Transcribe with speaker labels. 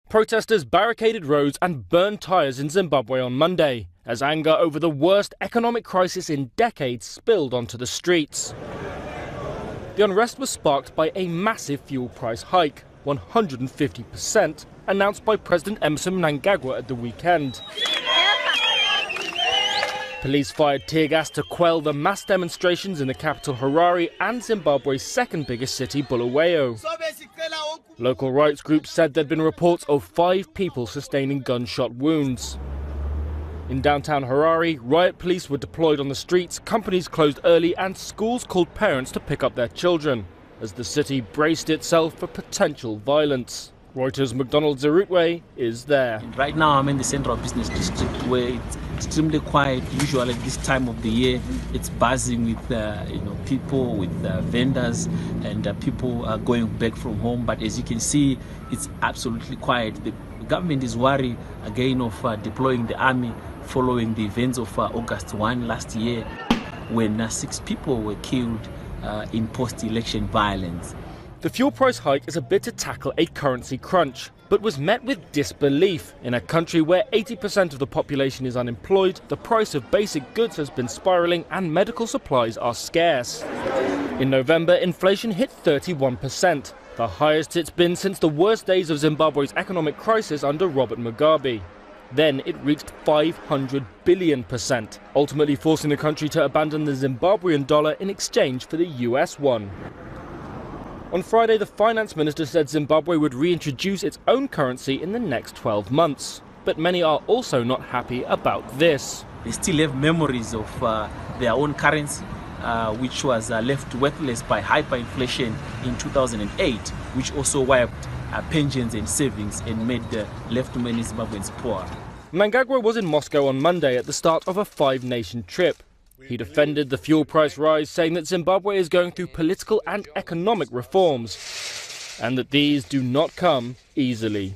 Speaker 1: Protesters barricaded roads and burned tyres in Zimbabwe on Monday, as anger over the worst economic crisis in decades spilled onto the streets. The unrest was sparked by a massive fuel price hike, 150%, announced by President Emmerson Mnangagwa at the weekend. Police fired tear gas to quell the mass demonstrations in the capital Harare and Zimbabwe's second biggest city, Bulawayo. Local rights groups said there'd been reports of 5 people sustaining gunshot wounds. In downtown Harare, riot police were deployed on the streets, companies closed early and schools called parents to pick up their children, as the city braced itself for potential violence. Reuters' McDonald Zerutwe is there.
Speaker 2: Right now I'm in the central business district where it's extremely quiet. Usually at this time of the year it's buzzing with people, with vendors, and people are going back from home. But as you can see, it's absolutely quiet. The government is worried again of deploying the army following the events of August 1 last year, when 6 people were killed in post-election violence.
Speaker 1: The fuel price hike is a bid to tackle a currency crunch, but was met with disbelief. In a country where 80% of the population is unemployed, the price of basic goods has been spiralling and medical supplies are scarce. In November, inflation hit 31%, the highest it's been since the worst days of Zimbabwe's economic crisis under Robert Mugabe. Then it reached 500 billion%, ultimately forcing the country to abandon the Zimbabwean dollar in exchange for the US one. On Friday, the finance minister said Zimbabwe would reintroduce its own currency in the next 12 months. But many are also not happy about this.
Speaker 2: They still have memories of their own currency, which was left worthless by hyperinflation in 2008, which also wiped pensions and savings and left many Zimbabweans poor.
Speaker 1: Mnangagwa was in Moscow on Monday at the start of a 5-nation trip. He defended the fuel price rise, saying that Zimbabwe is going through political and economic reforms, and that these do not come easily.